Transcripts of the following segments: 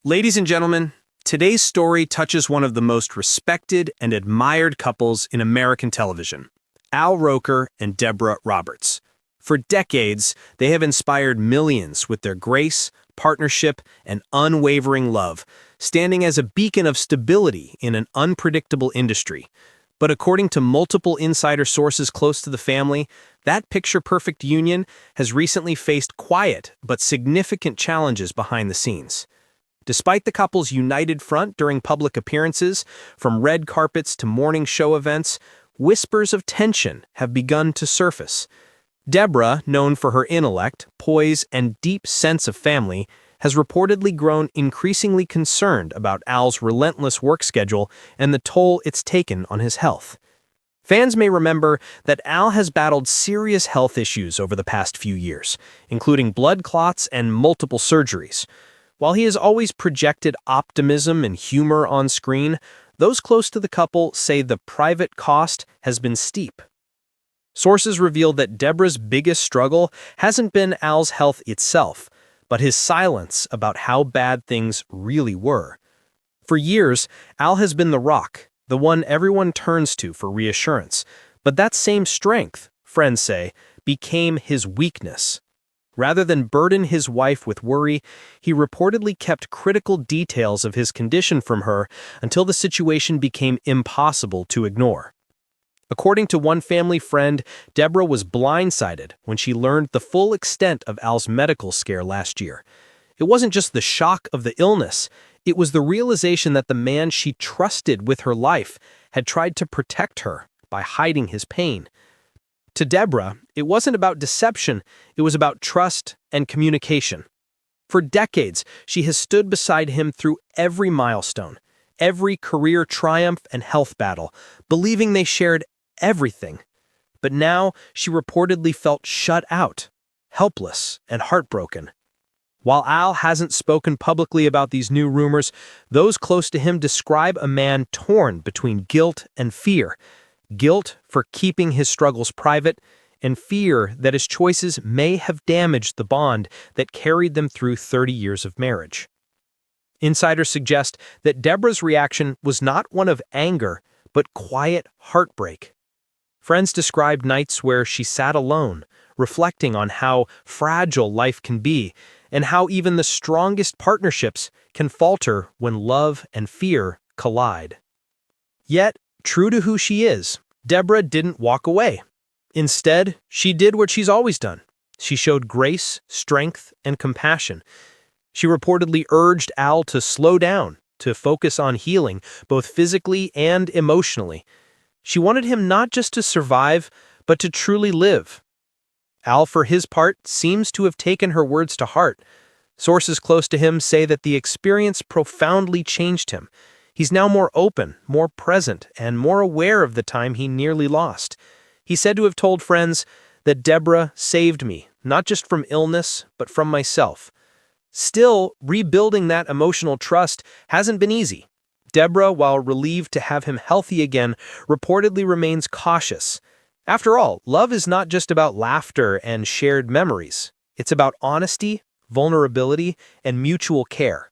Ladies and gentlemen, today's story touches one of the most respected and admired couples in American television, Al Roker and Deborah Roberts. For decades, they have inspired millions with their grace, partnership, and unwavering love, standing as a beacon of stability in an unpredictable industry. But according to multiple insider sources close to the family, that picture-perfect union has recently faced quiet but significant challenges behind the scenes. Despite the couple's united front during public appearances, from red carpets to morning show events, whispers of tension have begun to surface. Deborah, known for her intellect, poise, and deep sense of family, has reportedly grown increasingly concerned about Al's relentless work schedule and the toll it's taken on his health. Fans may remember that Al has battled serious health issues over the past few years, including blood clots and multiple surgeries. While he has always projected optimism and humor on screen, those close to the couple say the private cost has been steep. Sources reveal that Deborah's biggest struggle hasn't been Al's health itself, but his silence about how bad things really were. For years, Al has been the rock, the one everyone turns to for reassurance, but that same strength, friends say, became his weakness. Rather than burden his wife with worry, he reportedly kept critical details of his condition from her until the situation became impossible to ignore. According to one family friend, Deborah was blindsided when she learned the full extent of Al's medical scare last year. It wasn't just the shock of the illness, it was the realization that the man she trusted with her life had tried to protect her by hiding his pain. To Deborah, it wasn't about deception, it was about trust and communication. For decades, she has stood beside him through every milestone, every career triumph and health battle, believing they shared everything. But now, she reportedly felt shut out, helpless, and heartbroken. While Al hasn't spoken publicly about these new rumors, those close to him describe a man torn between guilt and fear. Guilt for keeping his struggles private, and fear that his choices may have damaged the bond that carried them through 30 years of marriage. Insiders suggest that Deborah's reaction was not one of anger, but quiet heartbreak. Friends described nights where she sat alone, reflecting on how fragile life can be, and how even the strongest partnerships can falter when love and fear collide. Yet, true to who she is, Deborah didn't walk away. Instead, she did what she's always done. She showed grace, strength, and compassion. She reportedly urged Al to slow down, to focus on healing, both physically and emotionally. She wanted him not just to survive, but to truly live. Al, for his part, seems to have taken her words to heart. Sources close to him say that the experience profoundly changed him. He's now more open, more present, and more aware of the time he nearly lost. He said to have told friends that Deborah saved me, not just from illness, but from myself. Still, rebuilding that emotional trust hasn't been easy. Deborah, while relieved to have him healthy again, reportedly remains cautious. After all, love is not just about laughter and shared memories. It's about honesty, vulnerability, and mutual care.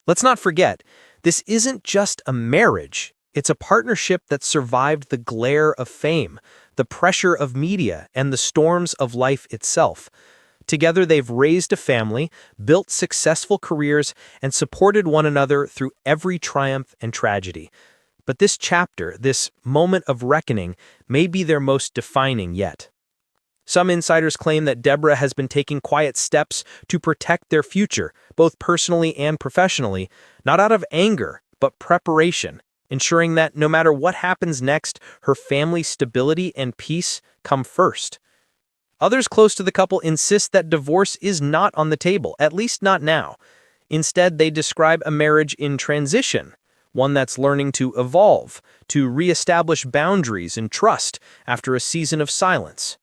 Let's not forget, this isn't just a marriage. It's a partnership that survived the glare of fame, the pressure of media, and the storms of life itself. Together, they've raised a family, built successful careers, and supported one another through every triumph and tragedy. But this chapter, this moment of reckoning, may be their most defining yet. Some insiders claim that Deborah has been taking quiet steps to protect their future, both personally and professionally, not out of anger, but preparation, ensuring that no matter what happens next, her family's stability and peace come first. Others close to the couple insist that divorce is not on the table, at least not now. Instead, they describe a marriage in transition, one that's learning to evolve, to reestablish boundaries and trust after a season of silence.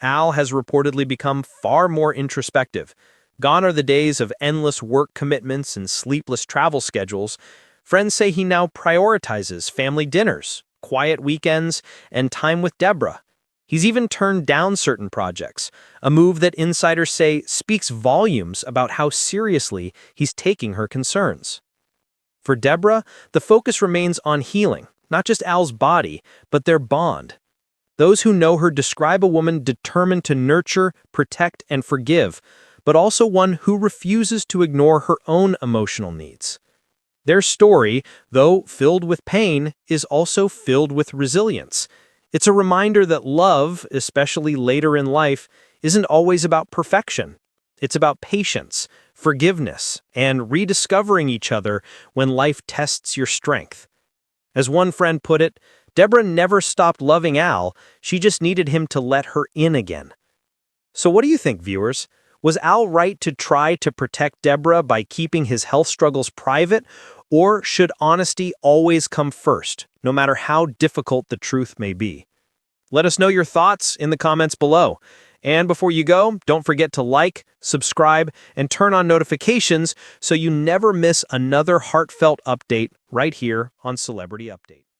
Al has reportedly become far more introspective. Gone are the days of endless work commitments and sleepless travel schedules. Friends say he now prioritizes family dinners, quiet weekends, and time with Deborah. He's even turned down certain projects, a move that insiders say speaks volumes about how seriously he's taking her concerns. For Deborah, the focus remains on healing, not just Al's body, but their bond. Those who know her describe a woman determined to nurture, protect, and forgive, but also one who refuses to ignore her own emotional needs. Their story, though filled with pain, is also filled with resilience. It's a reminder that love, especially later in life, isn't always about perfection. It's about patience, forgiveness, and rediscovering each other when life tests your strength. As one friend put it, Deborah never stopped loving Al, she just needed him to let her in again. So what do you think, viewers? Was Al right to try to protect Deborah by keeping his health struggles private, or should honesty always come first, no matter how difficult the truth may be? Let us know your thoughts in the comments below. And before you go, don't forget to like, subscribe, and turn on notifications so you never miss another heartfelt update right here on Celebrity Update.